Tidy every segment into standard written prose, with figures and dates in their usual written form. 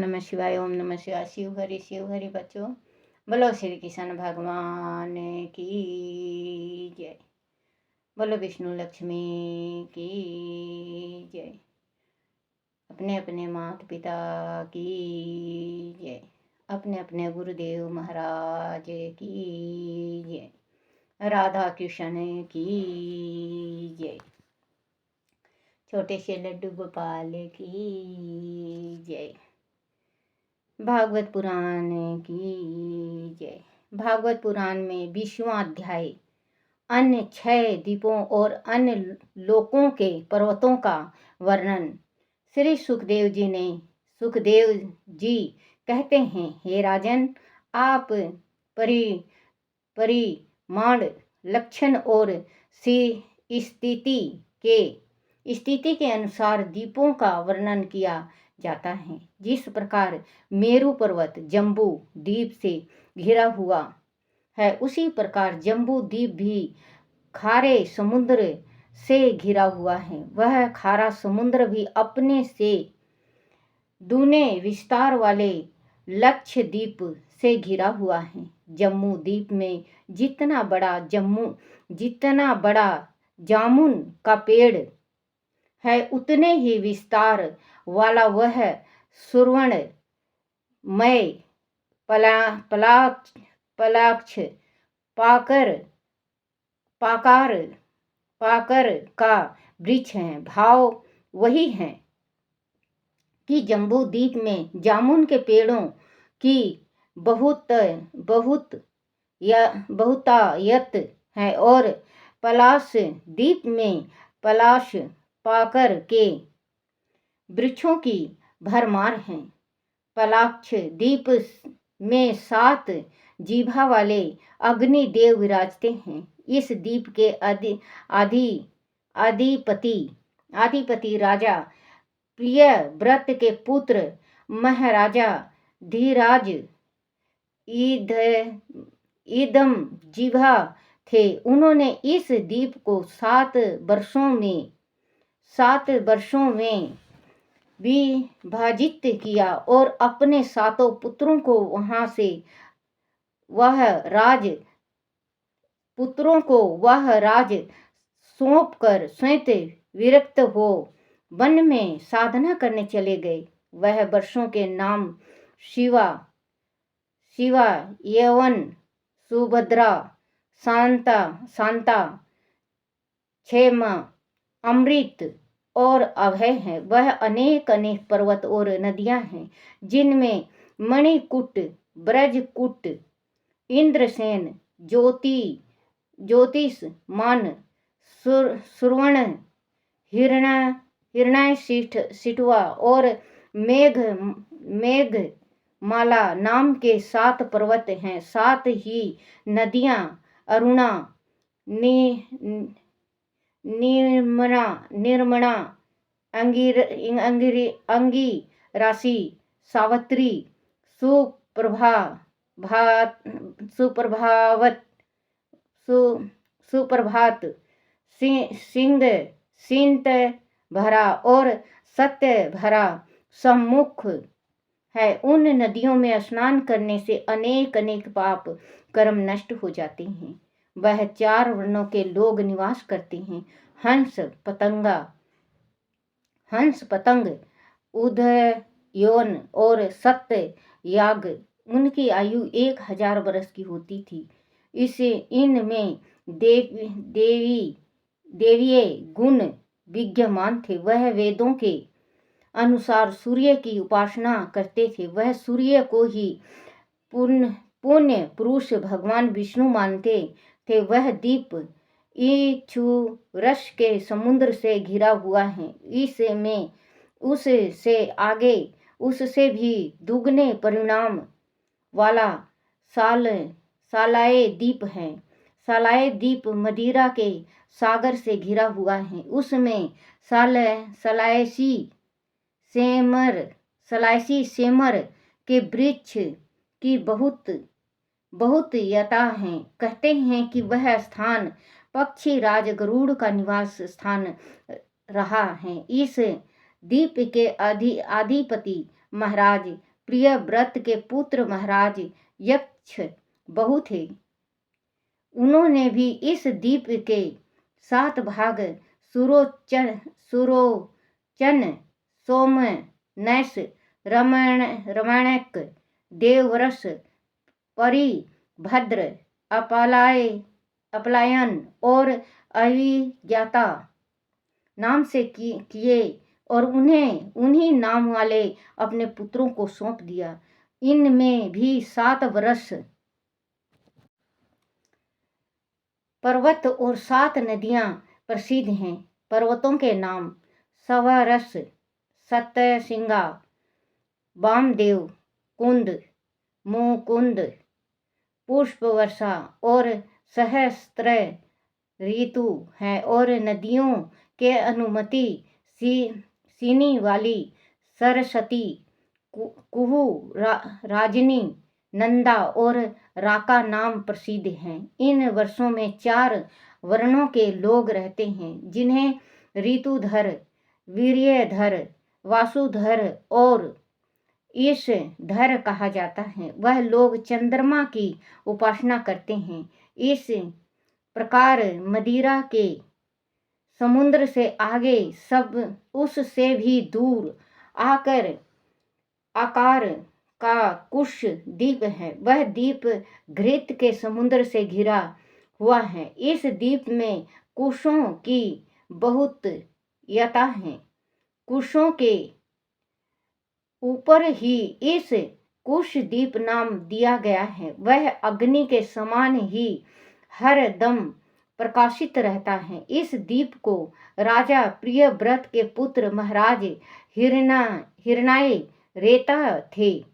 नमः शिवाय। ओम नमः शिवाय। शिव हरि बच्चों, बोलो श्री कृष्ण भगवान की जय। बोलो विष्णु लक्ष्मी की जय। अपने अपने माता पिता की जय। अपने अपने गुरुदेव महाराज की जय। राधा कृष्ण की जय। छोटे से लड्डू गोपाल की जय। भागवत पुराण की जय। भागवत पुराण में 20वां अध्याय अन्य 6 द्वीपों और अन्य लोकों के पर्वतों का वर्णन। श्री सुखदेव जी कहते हैं, हे राजन, आप परिमाण, लक्षण और स्थिति के अनुसार द्वीपों का वर्णन किया जाता है। जिस प्रकार मेरू पर्वत जम्बू द्वीप से घिरा हुआ है, उसी प्रकार जम्बू द्वीप भी खारे समुद्र से घिरा हुआ है। वह खारा समुद्र भी अपने से दूने विस्तार वाले लक्षद्वीप से घिरा हुआ है। जम्बू द्वीप में जितना बड़ा जामुन का पेड़ है, उतने ही विस्तार वाला वह सुवर्णमय पलाक्ष पाकर का वृक्ष है। भाव वही है कि जम्बू द्वीप में जामुन के पेड़ों की बहुतायत है और पलाश द्वीप में पलाश पाकर के वृक्षों की भरमार है। पलाक्ष द्वीप में 7 जीभा वाले अग्नि देव विराजते हैं। इस द्वीप के अधिपति राजा प्रियव्रत के पुत्र महाराजा धीराज इदम जीभा थे। उन्होंने इस द्वीप को 7 वर्षों में विभाजित किया और अपने 7 पुत्रों को वह राज सौंपकर स्वयं विरक्त हो वन में साधना करने चले गए। वह वर्षों के नाम शिवा, यवन, सुभद्रा, शांता, क्षेमा, अमृत और अभय हैं। वह अनेक पर्वत और नदियां हैं, जिनमें मणिकूट, ब्रजकूट, इंद्रसेन, ज्योतिषमान, सुवर्ण, हिरण्यशिठुआ और मेघमाला नाम के 7 पर्वत हैं। 7 ही नदियां अरुणा, निर्मणा, अंगिरासी, सावित्री, सुप्रभात, सिंत भरा और सत्य भरा सम्मुख है। उन नदियों में स्नान करने से अनेक पाप कर्म नष्ट हो जाते हैं। वह 4 वर्णों के लोग निवास करते हैं। हंस पतंग, उदयन और सत्य याग। उनकी आयु 1000 वर्ष की होती थी। इनमें देवीय गुण विद्यमान थे। वह वेदों के अनुसार सूर्य की उपासना करते थे। वह सूर्य को ही पुण्य पुरुष भगवान विष्णु मानते थे। वह द्वीप इक्षुरस के समुद्र से घिरा हुआ है। इसमें उससे भी दुगने परिणाम वाला सालाए द्वीप है। सालाए द्वीप मदिरा के सागर से घिरा हुआ है। उसमें सलायसी सेमर के वृक्ष की बहुत यता है। कहते हैं कि वह स्थान पक्षी राज गरुड़ का निवास स्थान रहा है। इस द्वीप के अधिपति महाराज प्रियव्रत के पुत्र महाराज यक्ष बहु थे। उन्होंने भी इस द्वीप के 7 भाग सुरोचन, सोमनैस, रमणक, देवरस, परिभद्र, अपलायन और अभिज्ञाता नाम से किए और उन्हें उन्हीं नाम वाले अपने पुत्रों को सौंप दिया। इनमें भी 7 वर्ष पर्वत और 7 नदियां प्रसिद्ध हैं। पर्वतों के नाम सवरस, सत्यसिंगा, वामदेव, कुंद, मुकुंद, पुष्पवर्षा और सहस्त्र ऋतु हैं और नदियों के अनुमति सीनी वाली सरस्वती, कुहू, राजनी, नंदा और राका नाम प्रसिद्ध हैं। इन वर्षों में 4 वर्णों के लोग रहते हैं जिन्हें ऋतुधर, वीर्यधर, वासुधर और ईशधर कहा जाता है। वह लोग चंद्रमा की उपासना करते हैं। इस प्रकार मदिरा के समुद्र से आगे सब उससे भी दूर आकार का कुश द्वीप है। वह द्वीप घृत के समुद्र से घिरा हुआ है। इस द्वीप में कुशों की बहुत यता है। कुशों के ऊपर ही इस कुश द्वीप नाम दिया गया है। वह अग्नि के समान ही हर दम प्रकाशित रहता है। इस द्वीप को राजा प्रियव्रत के पुत्र महाराज हिरणाय रेता थे।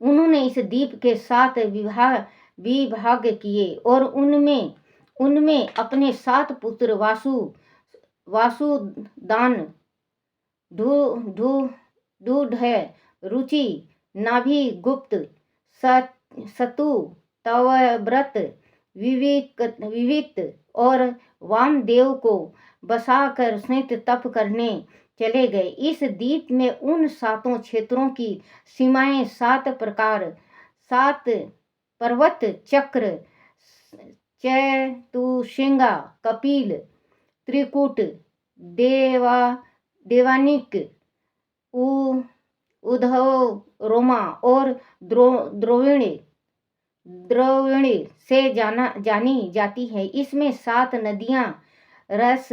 उन्होंने इस द्वीप के 7 विभाग किए और उनमें अपने 7 पुत्र वासुदान, दूढ़, रुचि, नाभिगुप्त, सतु, तवव्रत, विविक्त और वामदेव को बसाकर स्नित तप करने चले गए। इस द्वीप में उन 7 क्षेत्रों की सीमाएं 7 प्रकार 7 पर्वत, चक्र, चतुशिंगा, कपिल, त्रिकूट, देवानिक, उद्धव, रोमा और द्रोविणी से जानी जाती है। इसमें 7 नदियां रस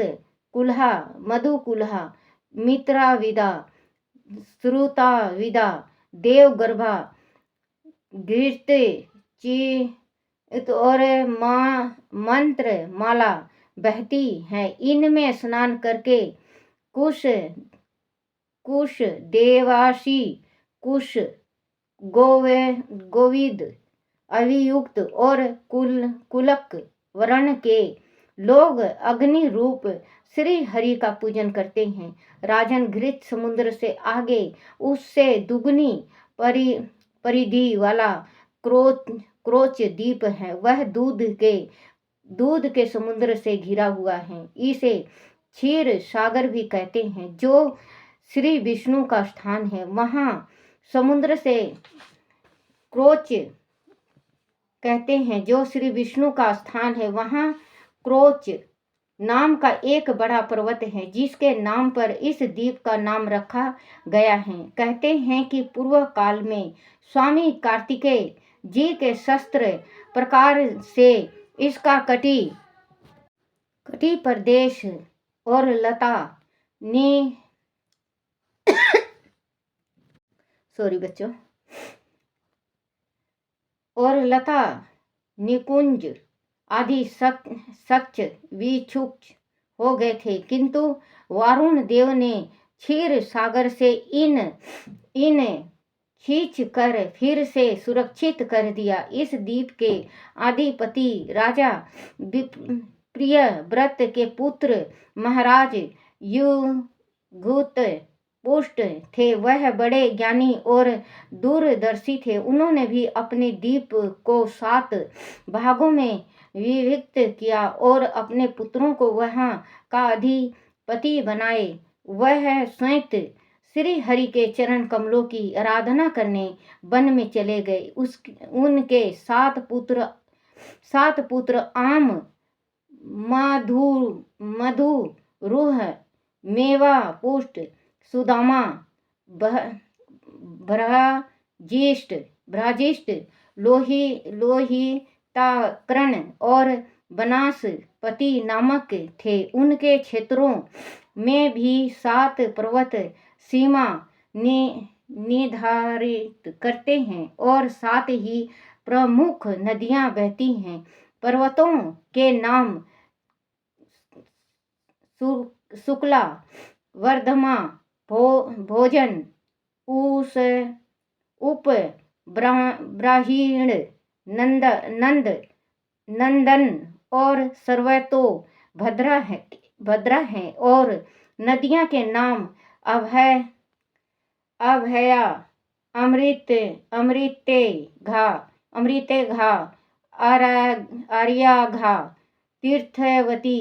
कुल्हा, मधुकुल्हा, मित्राविदा, श्रुताविदा, देवगर्भा, घृत और मंत्र माला बहती है। इनमें स्नान करके कुश, देवासी, कुश, गोविद, अभियुक्त और कुलक वर्ण के लोग अग्नि रूप श्री हरि का पूजन करते हैं। राजन, घृत समुद्र से आगे उससे दुगनी परिधि वाला क्रोच द्वीप है। वह दूध के समुद्र से घिरा हुआ है। इसे क्षीर सागर भी कहते हैं, जो श्री विष्णु का स्थान है। वहाँ समुद्र से क्रोच कहते हैं, जो श्री विष्णु का स्थान है। वहाँ क्रोच नाम का एक बड़ा पर्वत है जिसके नाम पर इस द्वीप का नाम रखा गया है। कहते हैं कि पूर्व काल में स्वामी कार्तिकेय जी के शस्त्र प्रकार से इसका कटी प्रदेश और लता निकुंज आदि सक्ष विक्षुब्ध हो गए थे, किंतु वारुण देव ने क्षीर सागर से इन खींच कर फिर से सुरक्षित कर दिया। इस द्वीप के अधिपति राजा प्रियव्रत के पुत्र महाराज युगुत पुष्ट थे। वह बड़े ज्ञानी और दूरदर्शी थे। उन्होंने भी अपने द्वीप को 7 भागों में विभक्त किया और अपने पुत्रों को वहां का अधिपति बनाए। वह श्री हरि के चरण कमलों की आराधना करने वन में चले गए। उनके 7 पुत्र आम, मधु, रूह, मेवा, पुष्ट, सुदामा, भ्राजिष्ट, लोहिताकर्ण और वनस्पति नामक थे। उनके क्षेत्रों में भी 7 पर्वत सीमा निर्धारित करते हैं और 7 ही प्रमुख नदियां बहती हैं। पर्वतों के नाम शुक्ला, वर्धमा, भोजन, उप, ब्राहीण, नंदन और सर्वतो भद्रा है। और नदियां के नाम अभया, अमृतेघा, आर्याघा, तीर्थवती,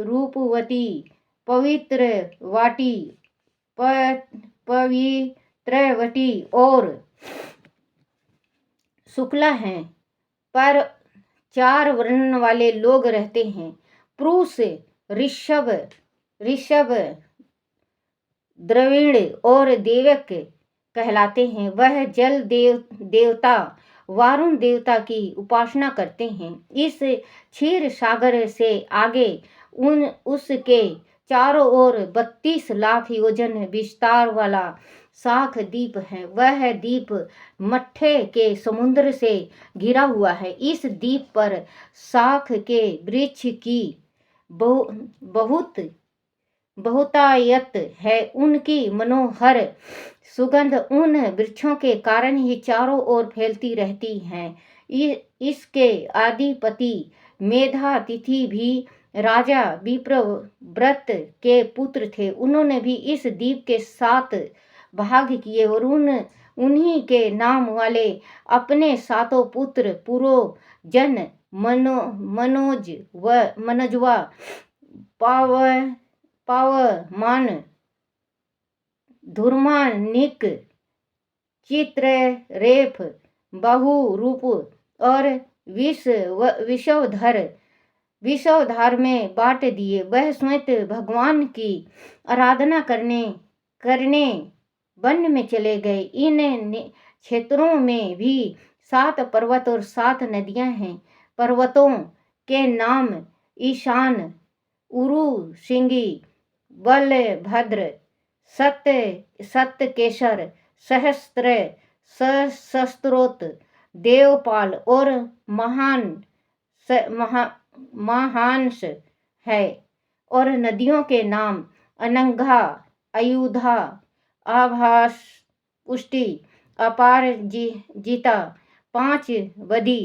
रूपवती, पवित्रवती और शुक्ला हैं। पर 4 वर्ण वाले लोग रहते हैं। पुरुष ऋषभ, द्रविड़ और देवक कहलाते हैं। वह जल देवता वारुण देवता की उपासना करते हैं। इस क्षीर सागर से आगे उसके चारों ओर 32 लाख योजन विस्तार वाला शाख द्वीप है। वह द्वीप मट्ठे के समुद्र से घिरा हुआ है। इस द्वीप पर शाख के वृक्ष की बहुतायत है। उनकी मनोहर सुगंध उन वृक्षों के कारण ही चारों ओर फैलती रहती है। इसके अधिपति मेधातिथि भी राजा विप्रव्रत के पुत्र थे। उन्होंने भी इस द्वीप के 7 भाग किए और उन्हीं के नाम वाले अपने 7 पुत्र पुरोजन मनोजवा, पावमान, धूर्मानिक, चित्ररेफ, बहुरूप और विषधर में बांट दिए। वह स्वयं भगवान की आराधना करने वन में चले गए। इन क्षेत्रों में भी 7 पर्वत और 7 नदियां हैं। पर्वतों के नाम ईशान, उरु सिंगी, बलभद्र, सत्यकेसर, सहस्त्रोत, देवपाल और महांस है। और नदियों के नाम अनंगा, अयुधा, आभास, पुष्टि, अपारजिता, 5 पदी,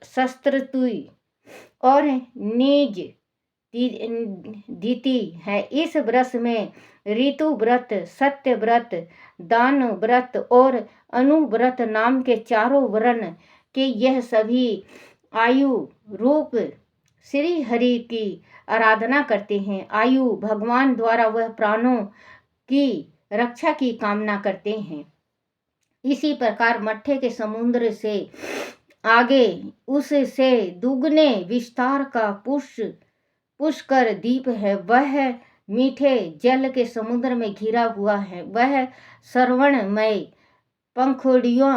शस्त्रतुई और निज दीति है। इस व्रत में ऋतु व्रत, सत्य व्रत, दान व्रत और अनुव्रत नाम के 4 वर्ण के यह सभी आयु रूप श्री हरि की आराधना करते हैं। आयु भगवान द्वारा वह प्राणों की रक्षा की कामना करते हैं। इसी प्रकार मट्ठे के समुद्र से आगे उससे दुगने विस्तार का पुष्कर द्वीप है। वह मीठे जल के समुद्र में घिरा हुआ है। वह श्रवणमय पंखड़ियों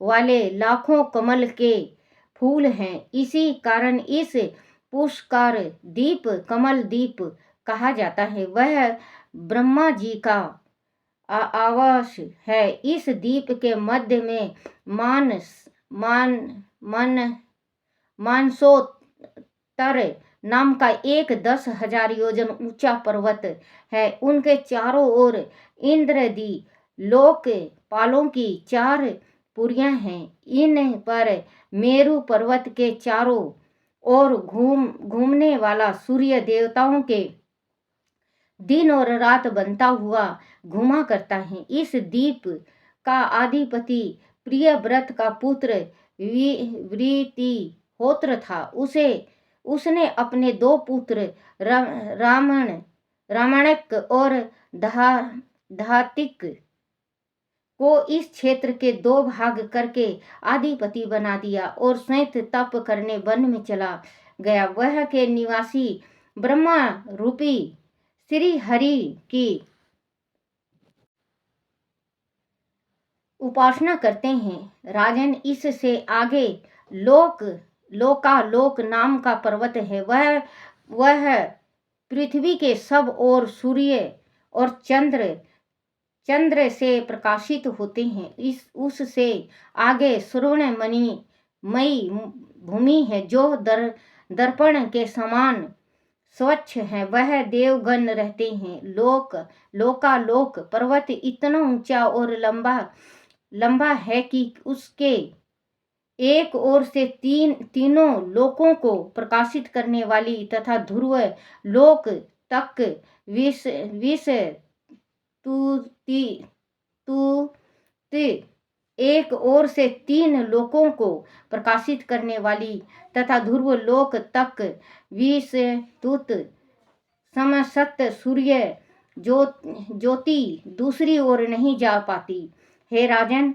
वाले लाखों कमल के फूल हैं। इसी कारण इस पुष्कर द्वीप कमल द्वीप कहा जाता है। वह ब्रह्मा जी का आवास है। इस द्वीप के मध्य में मानसोत्तर नाम का एक 10,000 योजन ऊंचा पर्वत है। उनके चारों ओर इंद्रदी लोकपालों की 4 पुरियां हैं। इन पर मेरु पर्वत के चारों ओर घूमने वाला सूर्य देवताओं के दिन और रात बनता हुआ घुमा करता है। इस द्वीप का अधिपति प्रियव्रत का पुत्र वृत्तिहोत्र था। उसने अपने 2 पुत्र रामणक और धातिक को इस क्षेत्र के 2 भाग करके अधिपति बना दिया और स्वयं तप करने वन में चला गया। वह के निवासी ब्रह्मा रूपी श्री हरि की उपासना करते हैं। राजन, इससे आगे लोकालोक नाम का पर्वत है। वह पृथ्वी के सब ओर सूर्य और चंद्र से प्रकाशित होते हैं। उससे आगे स्वर्णमयी भूमि है जो दर्पण के समान स्वच्छ है। वह देवगण रहते हैं। लोकालोक पर्वत इतना ऊंचा और लंबा है कि उसके एक ओर से तीनों लोकों को प्रकाशित करने वाली तथा ध्रुव लोक तक एक ओर से 3 लोकों को प्रकाशित करने वाली तथा ध्रुव लोक तक विस्तृत समसत सूर्य ज्योति दूसरी ओर नहीं जा पाती। हे राजन,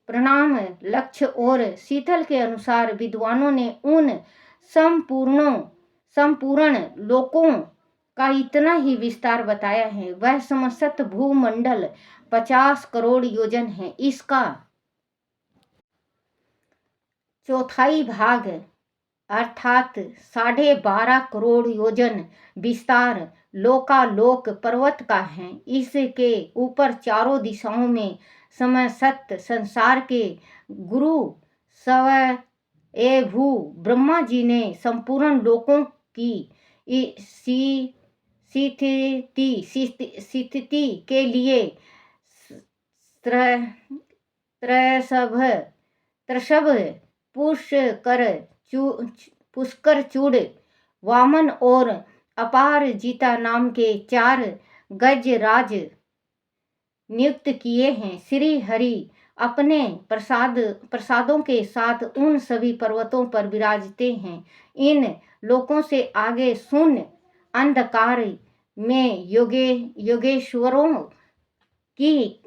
प्रणाम लक्ष्य और शीतल के अनुसार विद्वानों ने उन संपूर्ण लोकों का इतना ही विस्तार बताया है। वह समस्त भूमंडल 50 करोड़ योजन है। इसका चौथाई भाग अर्थात 12.5 करोड़ योजन विस्तार लोकालोक पर्वत का है। इसके ऊपर चारों दिशाओं में समस्त संसार के गुरु स्वयंभू ब्रह्मा जी ने संपूर्ण लोकों की स्थिति के लिए त्रसभ पुष्कर चूड़ वामन और अपारजिता नाम के 4 गजराज नियुक्त किए हैं। श्री हरि अपने प्रसादों के साथ उन सभी पर्वतों पर विराजते हैं। इन लोकों से आगे शून्य अंधकार में योगेश्वरों की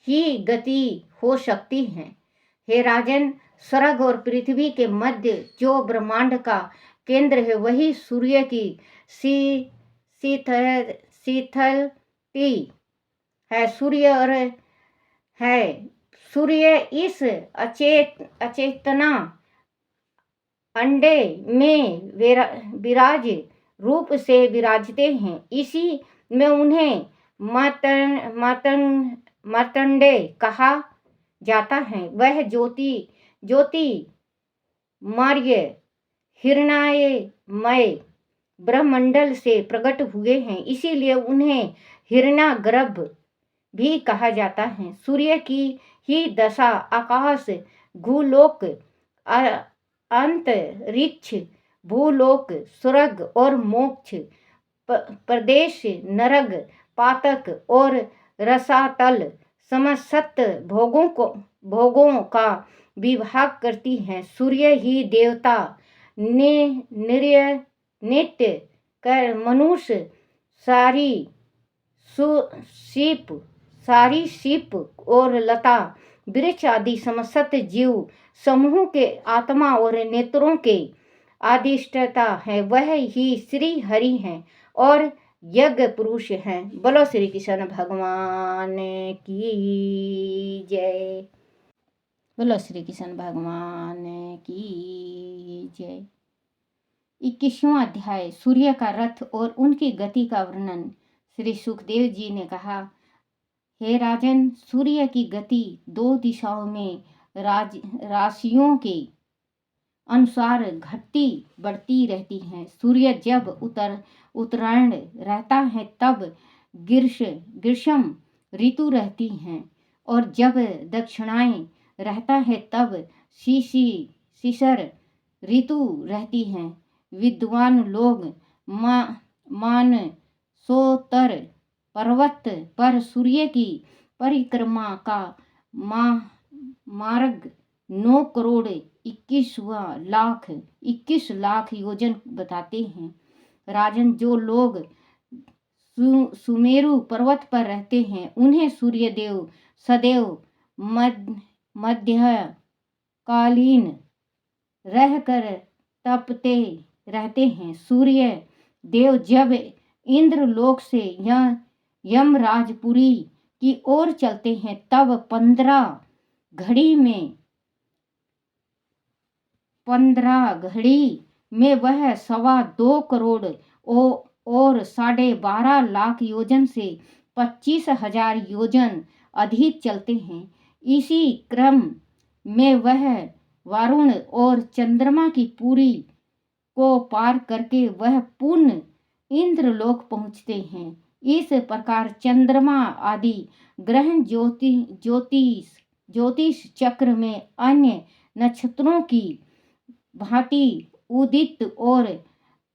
ही गति हो सकती है। हे राजन, स्वर्ग और पृथ्वी के मध्य जो ब्रह्मांड का केंद्र है वही सूर्य की शीतलती है। सूर्य इस अचेतना अंडे में विराज रूप से विराजते हैं। इसी में उन्हें मार्तंडे कहा जाता है। वह ज्योतिर्मय हिरण्मय ब्रह्मंडल से प्रकट हुए हैं। इसीलिए उन्हें हिरण्यगर्भ भी कहा जाता है। सूर्य की ही दशा आकाश, भूलोक, अंतरिक्ष, भूलोक, स्वर्ग और मोक्ष प्रदेश, नरक, पातक और रसातल समस्त भोगों का विभाग करती है। सूर्य ही देवता नित्य कर मनुष्य सारी सीप और लता वृक्ष आदि समस्त जीव समूह के आत्मा और नेत्रों के अधिष्ठाता है। वह ही श्री हरि हैं और यज्ञ पुरुष हैं। बोलो श्री कृष्ण भगवान की जय। बोलो श्री कृष्ण भगवान की जय। 21वां अध्याय सूर्य का रथ और उनकी गति का वर्णन। श्री सुखदेव जी ने कहा, हे राजन, सूर्य की गति 2 दिशाओं में राशियों के अनुसार घटती बढ़ती रहती है। सूर्य जब उत्तरायण रहता है तब ग्रीष्म ऋतु रहती है और जब दक्षिणायन रहता है तब शिशिर ऋतु रहती है। विद्वान लोग मानसोत्तर पर्वत पर सूर्य की परिक्रमा का मार्ग 9 करोड़ 21 लाख योजन बताते हैं। राजन, जो लोग सुमेरु पर्वत पर रहते हैं उन्हें सूर्यदेव सदैव मध्यकालीन रहकर तपते रहते हैं। सूर्य देव जब इंद्रलोक से यमराजपुरी की ओर चलते हैं तब 15 घड़ी में वह 2.25 करोड़ और 12.5 लाख योजन से 25,000 योजन अधिक चलते हैं। इसी क्रम में वह वरुण और चंद्रमा की पुरी को पार करके वह पुनः इंद्रलोक पहुँचते हैं। इस प्रकार चंद्रमा आदि ग्रह ज्योतिष चक्र में अन्य नक्षत्रों की भांति उदित और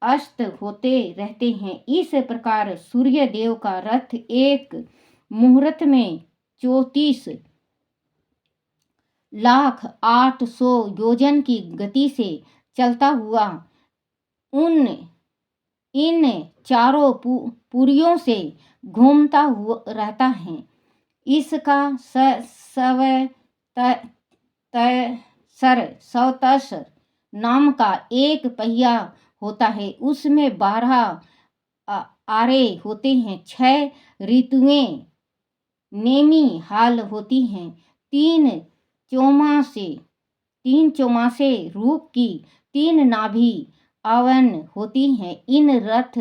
अस्त होते रहते हैं। इस प्रकार सूर्य देव का रथ एक मुहूर्त में 34,800 योजन की गति से चलता हुआ इन चारों पुरियों से घूमता हुआ रहता है। इसका सवतसर नाम का एक पहिया होता है। उसमें 12 आरे होते हैं। 6 ऋतुएं नेमी हाल होती हैं। 3 चौमासे रूप की 3 नाभि आवन होती हैं। इन रथ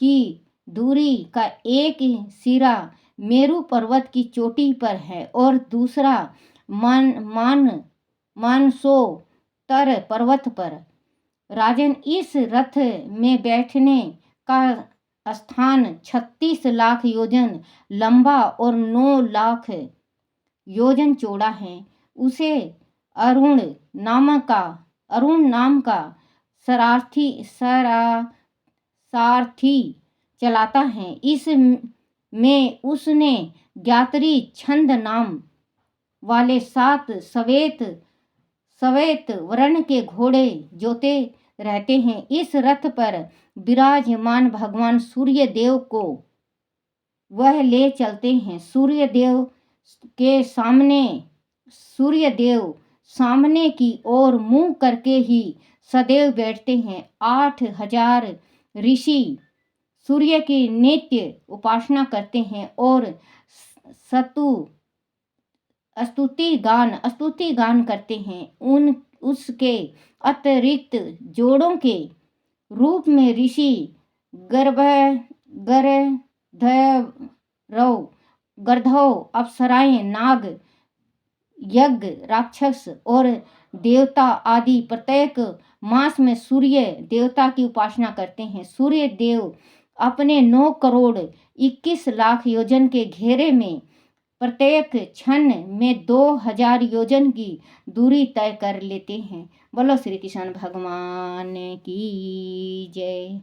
की दूरी का एक सिरा मेरु पर्वत की चोटी पर है और दूसरा मानसोतर पर्वत पर। राजन, इस रथ में बैठने का स्थान 36 लाख योजन लंबा और 9 लाख योजन चौड़ा है। उसे अरुण नाम का सारथी चलाता है। इसमें उसने ज्ञात्री छंद नाम वाले 7 श्वेत वर्ण के घोड़े जोते रहते हैं। इस रथ पर विराजमान भगवान सूर्य देव को वह ले चलते हैं। सूर्य देव सामने की ओर मुंह करके ही सदैव बैठते हैं। 8,000 ऋषि सूर्य की नित्य उपासना करते हैं और स्तुति गान करते हैं। उसके अतिरिक्त जोड़ों के रूप में ऋषि गंधर्व अप्सराएं नाग यज्ञ राक्षस और देवता आदि प्रत्येक मास में सूर्य देवता की उपासना करते हैं। सूर्य देव अपने 9 करोड़ 21 लाख योजन के घेरे में प्रत्येक क्षण में 2000 योजन की दूरी तय कर लेते हैं। बोलो श्री कृष्ण भगवान की जय।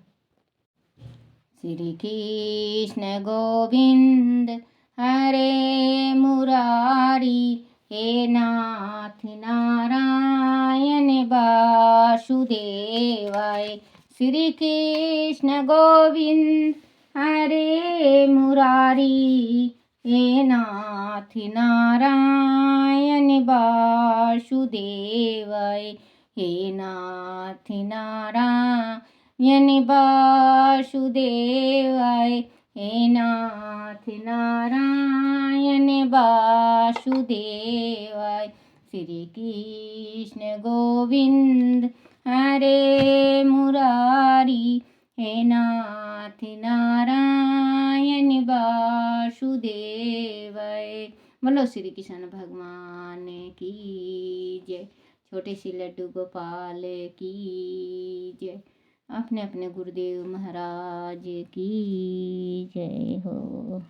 श्री कृष्ण गोविंद हरे मुरारी, हे नाथ नारायण वासुदेवाय। श्री कृष्ण गोविंद हरे मुरारी, हे नाथ नारायण वासुदेवाय। हे नाथ नारायण वासुदेवाय। हे नाथ नारायण वासुदेवाय। श्री कृष्ण गोविंद हरे मुरारी, हे नाथ नारायण वासुदेवाय। बोलो श्री कृष्ण भगवान की जय। छोटे से लड्डू गोपाल की जय। अपने अपने गुरुदेव महाराज की जय हो।